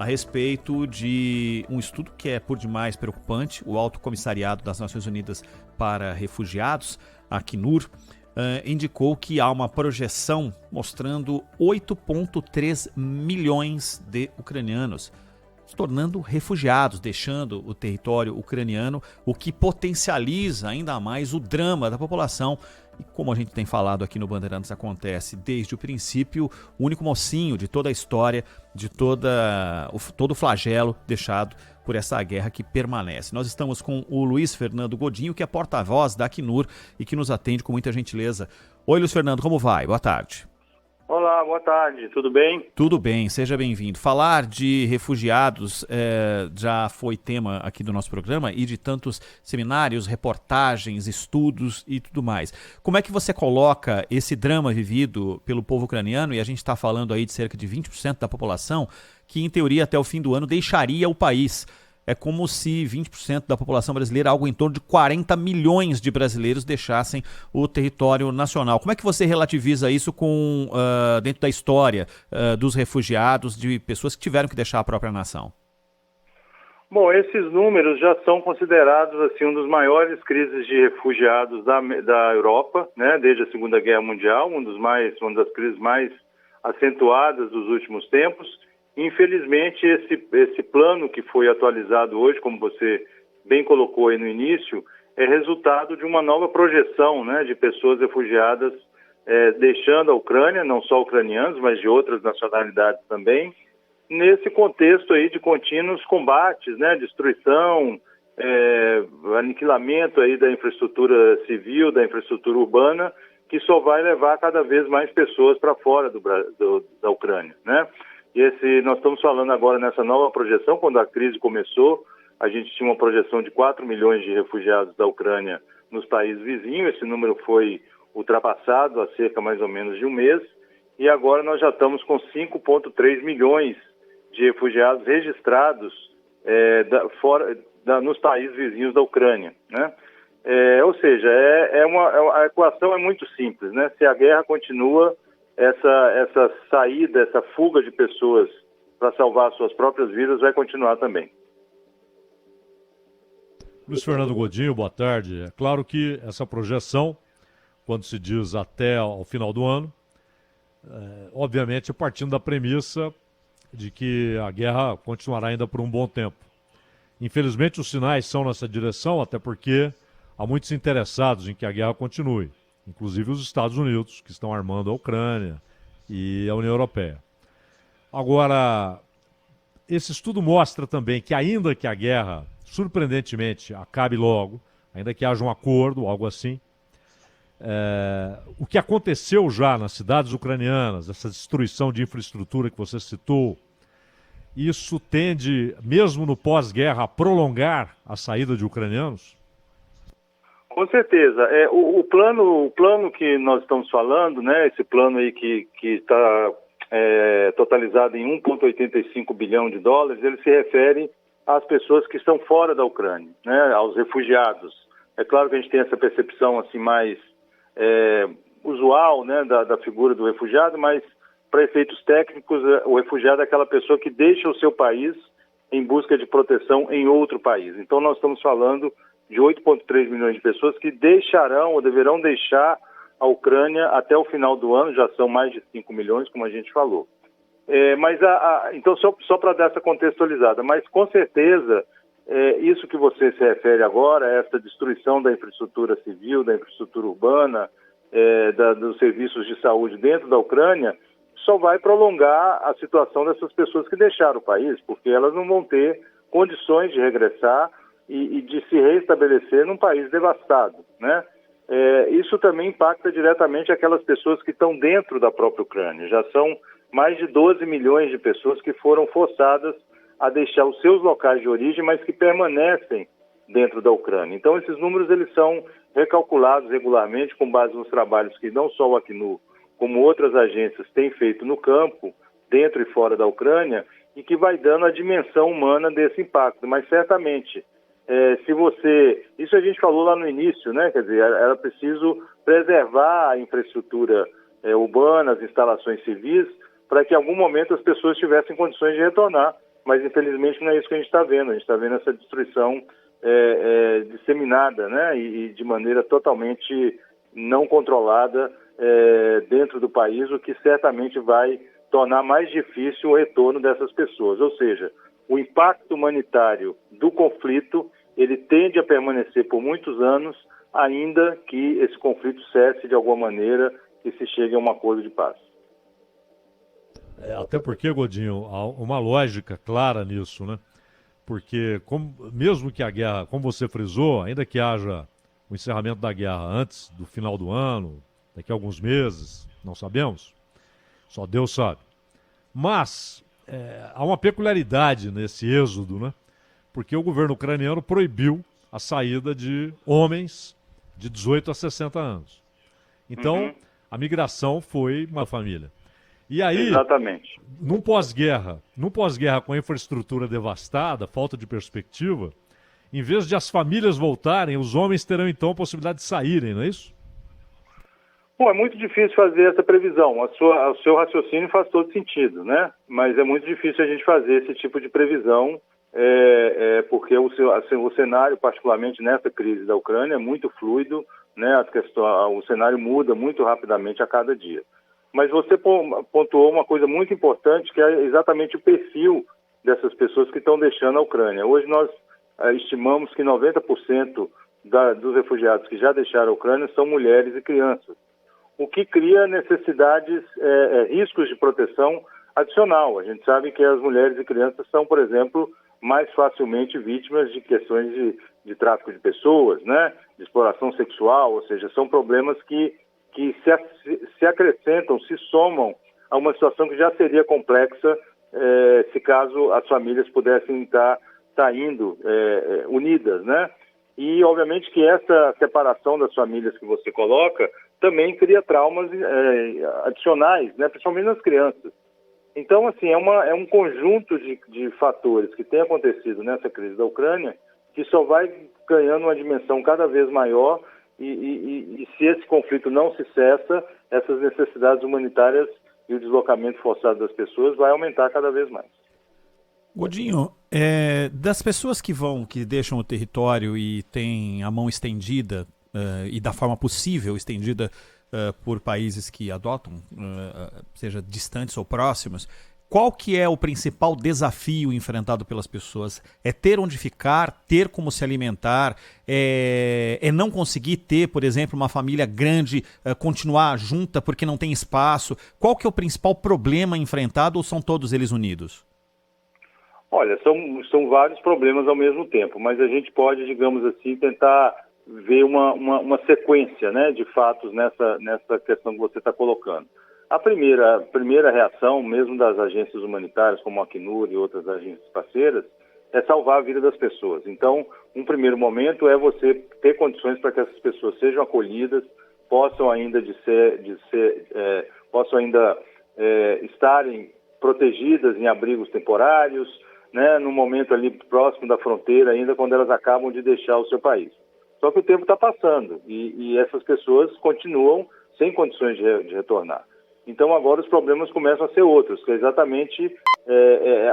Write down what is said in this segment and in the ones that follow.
a respeito de um estudo que é por demais preocupante. O Alto Comissariado das Nações Unidas para Refugiados, a Acnur, indicou que há uma projeção mostrando 8,3 milhões de ucranianos se tornando refugiados, deixando o território ucraniano, o que potencializa ainda mais o drama da população. E como a gente tem falado aqui no Bandeirantes, acontece desde o princípio, o único mocinho de toda a história, de todo o flagelo deixado por essa guerra que permanece. Nós estamos com o Luiz Fernando Godinho, que é porta-voz da Acnur e que nos atende com muita gentileza. Oi, Luiz Fernando, como vai? Boa tarde. Olá, boa tarde, tudo bem? Tudo bem, seja bem-vindo. Falar de refugiados já foi tema aqui do nosso programa e de tantos seminários, reportagens, estudos e tudo mais. Como é que você coloca esse drama vivido pelo povo ucraniano, e a gente está falando aí de cerca de 20% da população, que em teoria até o fim do ano deixaria o país? É como se 20% da população brasileira, algo em torno de 40 milhões de brasileiros, deixassem o território nacional. Como é que você relativiza isso dentro da história dos refugiados, de pessoas que tiveram que deixar a própria nação? Bom, esses números já são considerados assim um dos maiores crises de refugiados da Europa, né, desde a Segunda Guerra Mundial, uma das crises mais acentuadas dos últimos tempos. Infelizmente, esse plano que foi atualizado hoje, como você bem colocou aí no início, é resultado de uma nova projeção, né, de pessoas refugiadas deixando a Ucrânia, não só ucranianos, mas de outras nacionalidades também, nesse contexto aí de contínuos combates, né, destruição, aniquilamento aí da infraestrutura civil, da infraestrutura urbana, que só vai levar cada vez mais pessoas para fora da Ucrânia, né? Nós estamos falando agora nessa nova projeção. Quando a crise começou, a gente tinha uma projeção de 4 milhões de refugiados da Ucrânia nos países vizinhos. Esse número foi ultrapassado há cerca mais ou menos de um mês, e agora nós já estamos com 5,3 milhões de refugiados registrados nos países vizinhos da Ucrânia, né? Ou seja, a equação é muito simples, né? Se a guerra continua, essa saída, essa fuga de pessoas para salvar suas próprias vidas vai continuar também. Luiz Fernando Godinho, boa tarde. É claro que essa projeção, quando se diz até ao final do ano, obviamente partindo da premissa de que a guerra continuará ainda por um bom tempo. Infelizmente os sinais são nessa direção, até porque há muitos interessados em que a guerra continue, inclusive os Estados Unidos, que estão armando a Ucrânia, e a União Europeia. Agora, esse estudo mostra também que ainda que a guerra, surpreendentemente, acabe logo, ainda que haja um acordo, algo assim, o que aconteceu já nas cidades ucranianas, essa destruição de infraestrutura que você citou, isso tende, mesmo no pós-guerra, a prolongar a saída de ucranianos? Com certeza. O plano que nós estamos falando, né, esse plano aí que está totalizado em 1,85 bilhão de dólares, ele se refere às pessoas que estão fora da Ucrânia, né, aos refugiados. É claro que a gente tem essa percepção assim mais usual, né, da figura do refugiado, mas para efeitos técnicos, o refugiado é aquela pessoa que deixa o seu país em busca de proteção em outro país. Então nós estamos falando de 8,3 milhões de pessoas que deixarão ou deverão deixar a Ucrânia até o final do ano. Já são mais de 5 milhões, como a gente falou. Então, só para dar essa contextualizada, mas com certeza, isso que você se refere agora, essa destruição da infraestrutura civil, da infraestrutura urbana, dos serviços de saúde dentro da Ucrânia, só vai prolongar a situação dessas pessoas que deixaram o país, porque elas não vão ter condições de regressar e de se reestabelecer num país devastado, né? Isso também impacta diretamente aquelas pessoas que estão dentro da própria Ucrânia. Já são mais de 12 milhões de pessoas que foram forçadas a deixar os seus locais de origem, mas que permanecem dentro da Ucrânia. Então, esses números eles são recalculados regularmente com base nos trabalhos que não só o Acnur, como outras agências têm feito no campo, dentro e fora da Ucrânia, e que vai dando a dimensão humana desse impacto. Mas certamente, isso a gente falou lá no início, né? Quer dizer, era preciso preservar a infraestrutura urbana, as instalações civis, para que em algum momento as pessoas tivessem condições de retornar mas infelizmente não é isso que a gente está vendo. A gente está vendo essa destruição disseminada, né, e de maneira totalmente não controlada dentro do país, o que certamente vai tornar mais difícil o retorno dessas pessoas. Ou seja, o impacto humanitário do conflito, ele tende a permanecer por muitos anos, ainda que esse conflito cesse de alguma maneira e se chegue a um acordo de paz. Até porque, Godinho, há uma lógica clara nisso, né? Porque mesmo que a guerra, como você frisou, ainda que haja o encerramento da guerra antes do final do ano, daqui a alguns meses, não sabemos, só Deus sabe. Mas há uma peculiaridade nesse êxodo, né? Porque o governo ucraniano proibiu a saída de homens de 18 a 60 anos. Então, a migração foi uma família. E aí, exatamente, num pós-guerra com a infraestrutura devastada, falta de perspectiva, em vez de as famílias voltarem, os homens terão então a possibilidade de saírem, não é isso? Bom, é muito difícil fazer essa previsão. O seu raciocínio faz todo sentido, né? Mas é muito difícil a gente fazer esse tipo de previsão, porque o cenário, particularmente nessa crise da Ucrânia, é muito fluido, né? O cenário muda muito rapidamente a cada dia. Mas você pontuou uma coisa muito importante, que é exatamente o perfil dessas pessoas que estão deixando a Ucrânia. Hoje nós estimamos que 90% dos refugiados que já deixaram a Ucrânia são mulheres e crianças, o que cria necessidades, riscos de proteção adicional. A gente sabe que as mulheres e crianças são, por exemplo, mais facilmente vítimas de questões de tráfico de pessoas, né? De exploração sexual, ou seja, são problemas que se acrescentam, se somam a uma situação que já seria complexa se caso as famílias pudessem estar saindo unidas, né? E, obviamente, que essa separação das famílias que você coloca também cria traumas adicionais, né? Principalmente nas crianças. Então, assim, é um conjunto de fatores que tem acontecido nessa crise da Ucrânia que só vai ganhando uma dimensão cada vez maior e se esse conflito não se cessa, essas necessidades humanitárias e o deslocamento forçado das pessoas vai aumentar cada vez mais. Godinho, das pessoas que deixam o território e têm a mão estendida, e da forma possível estendida por países que adotam, seja distantes ou próximos, qual que é o principal desafio enfrentado pelas pessoas? É ter onde ficar, ter como se alimentar, não conseguir ter, por exemplo, uma família grande, continuar junta porque não tem espaço? Qual que é o principal problema enfrentado ou são todos eles unidos? Olha, são vários problemas ao mesmo tempo, mas a gente pode, digamos assim, tentar ver uma sequência, né, de fatos nessa questão que você está colocando. A primeira reação, mesmo das agências humanitárias, como a Acnur e outras agências parceiras, é salvar a vida das pessoas. Então, um primeiro momento é você ter condições para que essas pessoas sejam acolhidas, possam ainda estarem protegidas em abrigos temporários, né, no momento ali próximo da fronteira, ainda quando elas acabam de deixar o seu país. Só que o tempo está passando e essas pessoas continuam sem condições de retornar. Então agora os problemas começam a ser outros, que é exatamente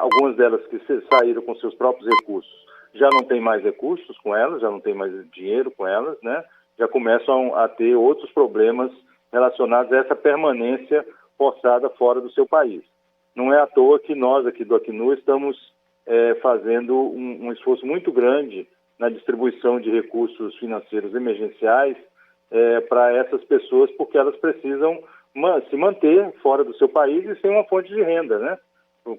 algumas delas que saíram com seus próprios recursos, já não tem mais recursos com elas, já não tem mais dinheiro com elas, né? Já começam a ter outros problemas relacionados a essa permanência forçada fora do seu país. Não é à toa que nós aqui do Acnur estamos fazendo um esforço muito grande na distribuição de recursos financeiros emergenciais para essas pessoas, porque elas precisam se manter fora do seu país e sem uma fonte de renda, né?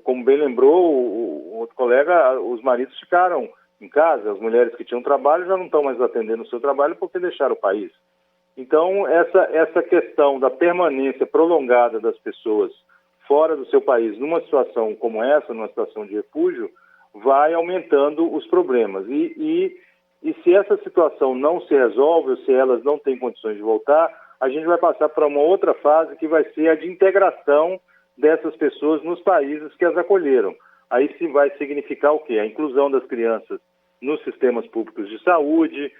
Como bem lembrou o outro colega, os maridos ficaram em casa, as mulheres que tinham trabalho já não estão mais atendendo o seu trabalho porque deixaram o país. Então, essa questão da permanência prolongada das pessoas fora do seu país, numa situação como essa, numa situação de refúgio, vai aumentando os problemas. E se essa situação não se resolve, ou se elas não têm condições de voltar, a gente vai passar para uma outra fase que vai ser a de integração dessas pessoas nos países que as acolheram. Aí sim vai significar o quê? A inclusão das crianças nos sistemas públicos de saúde,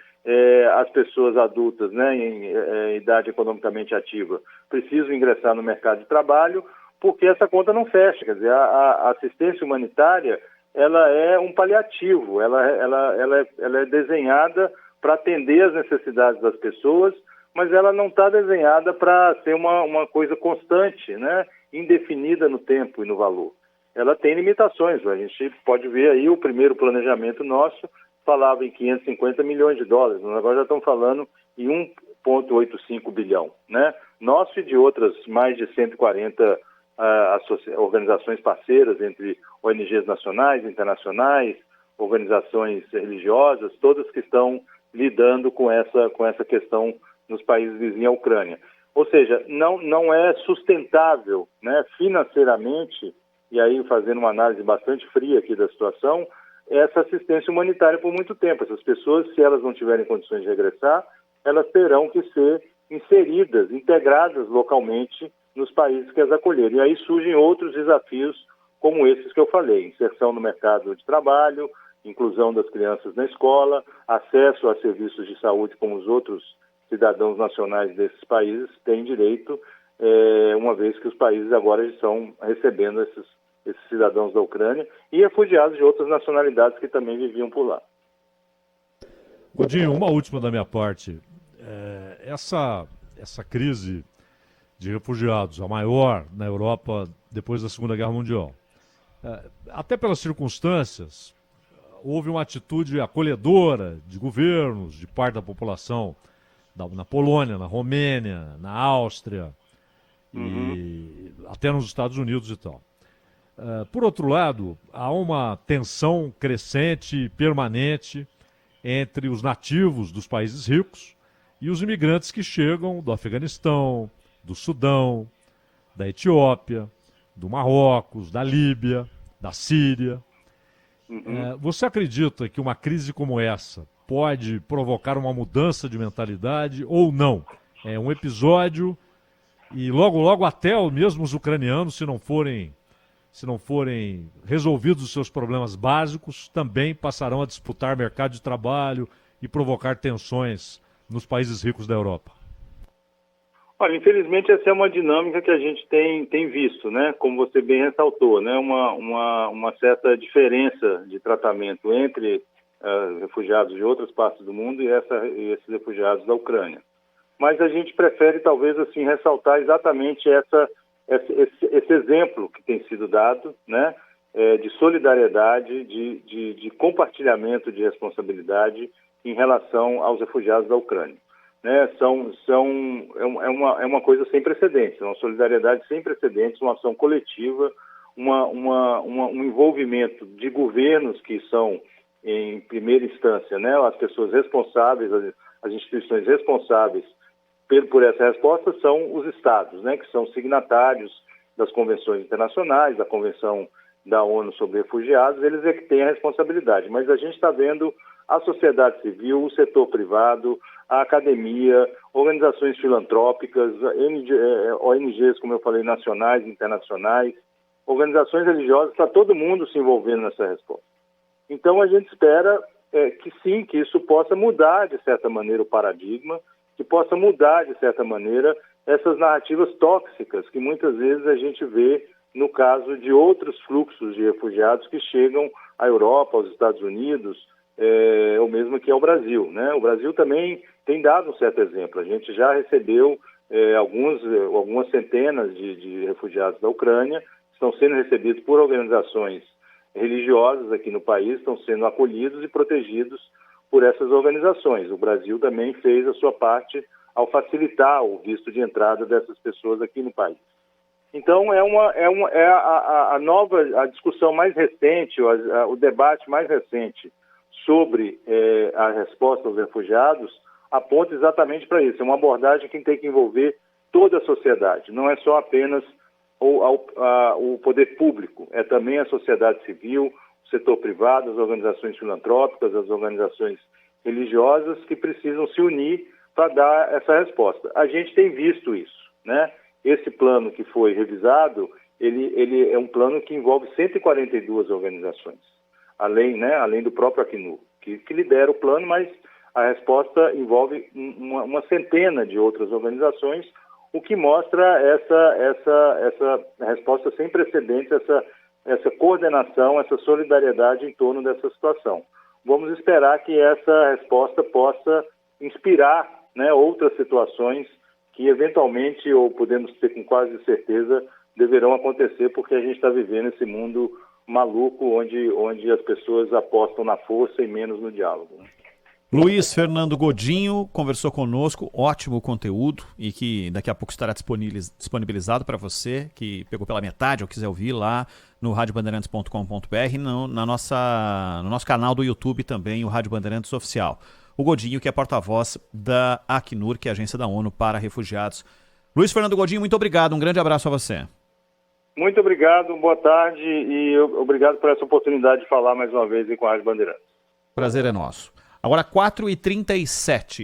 as pessoas adultas, né, em idade economicamente ativa precisam ingressar no mercado de trabalho, porque essa conta não fecha. Quer dizer, a assistência humanitária ela é um paliativo, ela é desenhada para atender às necessidades das pessoas, mas ela não está desenhada para ser uma coisa constante, né? Indefinida no tempo e no valor. Ela tem limitações, a gente pode ver aí o primeiro planejamento nosso falava em 550 milhões de dólares, agora já estão falando em 1,85 bilhão, né? Nosso e de outras mais de 140 organizações parceiras, entre ONGs nacionais, internacionais, organizações religiosas, todas que estão lidando com essa questão nos países vizinhos à Ucrânia. Ou seja, não é sustentável, né, financeiramente, e aí fazendo uma análise bastante fria aqui da situação, essa assistência humanitária por muito tempo. Essas pessoas, se elas não tiverem condições de regressar, elas terão que ser inseridas, integradas localmente nos países que as acolheram. E aí surgem outros desafios como esses que eu falei: inserção no mercado de trabalho, inclusão das crianças na escola, acesso a serviços de saúde como os outros cidadãos nacionais desses países têm direito, uma vez que os países agora estão recebendo esses cidadãos da Ucrânia e refugiados de outras nacionalidades que também viviam por lá. Godinho, uma última da minha parte. Essa crise de refugiados, a maior na Europa depois da Segunda Guerra Mundial, até pelas circunstâncias, houve uma atitude acolhedora de governos, de parte da população, na Polônia, na Romênia, na Áustria, e até nos Estados Unidos e tal. Por outro lado, há uma tensão crescente e permanente entre os nativos dos países ricos e os imigrantes que chegam do Afeganistão, do Sudão, da Etiópia, do Marrocos, da Líbia, da Síria. Você acredita que uma crise como essa pode provocar uma mudança de mentalidade ou não? É um episódio e logo até mesmo os ucranianos, se não forem resolvidos os seus problemas básicos, também passarão a disputar mercado de trabalho e provocar tensões nos países ricos da Europa. Olha, infelizmente essa é uma dinâmica que a gente tem visto, né? Como você bem ressaltou, né? Uma certa diferença de tratamento entre refugiados de outras partes do mundo e esses refugiados da Ucrânia. Mas a gente prefere talvez assim ressaltar exatamente esse exemplo que tem sido dado, né? De solidariedade, de compartilhamento de responsabilidade em relação aos refugiados da Ucrânia. Né, é uma coisa sem precedentes, uma solidariedade sem precedentes, uma ação coletiva, um envolvimento de governos que são, em primeira instância, né, as pessoas responsáveis, as instituições responsáveis por essa resposta são os Estados, né, que são signatários das convenções internacionais, da Convenção da ONU sobre Refugiados, eles é que têm a responsabilidade. Mas a gente está vendo a sociedade civil, o setor privado, a academia, organizações filantrópicas, ONGs, como eu falei, nacionais, internacionais, organizações religiosas, está todo mundo se envolvendo nessa resposta. Então a gente espera que sim, que isso possa mudar de certa maneira o paradigma, que possa mudar de certa maneira essas narrativas tóxicas que muitas vezes a gente vê no caso de outros fluxos de refugiados que chegam à Europa, aos Estados Unidos, ou mesmo aqui ao Brasil, né? O Brasil também tem dado um certo exemplo. A gente já recebeu algumas centenas de refugiados da Ucrânia, estão sendo recebidos por organizações religiosas aqui no país, estão sendo acolhidos e protegidos por essas organizações. O Brasil também fez a sua parte ao facilitar o visto de entrada dessas pessoas aqui no país. Então a discussão mais recente, o debate mais recente sobre a resposta aos refugiados aponta exatamente para isso. É uma abordagem que tem que envolver toda a sociedade, não é só apenas o poder público, é também a sociedade civil, o setor privado, as organizações filantrópicas, as organizações religiosas que precisam se unir para dar essa resposta. A gente tem visto isso, né? Esse plano que foi revisado, ele é um plano que envolve 142 organizações, além do próprio Acnur, que lidera o plano, mas a resposta envolve uma centena de outras organizações, o que mostra essa resposta sem precedentes, essa coordenação, essa solidariedade em torno dessa situação. Vamos esperar que essa resposta possa inspirar, né, outras situações que eventualmente, ou podemos ter com quase certeza, deverão acontecer, porque a gente está vivendo esse mundo maluco onde as pessoas apostam na força e menos no diálogo. Luiz Fernando Godinho conversou conosco, ótimo conteúdo, e que daqui a pouco estará disponibilizado para você que pegou pela metade ou quiser ouvir lá no radiobandeirantes.com.br, no nosso canal do YouTube também, o Rádio Bandeirantes Oficial. O Godinho, que é porta-voz da Acnur, que é a Agência da ONU para Refugiados. Luiz Fernando Godinho, muito obrigado, um grande abraço a você. Muito obrigado, boa tarde e obrigado por essa oportunidade de falar mais uma vez com a Rádio Bandeirantes. Prazer é nosso. Agora 4h37.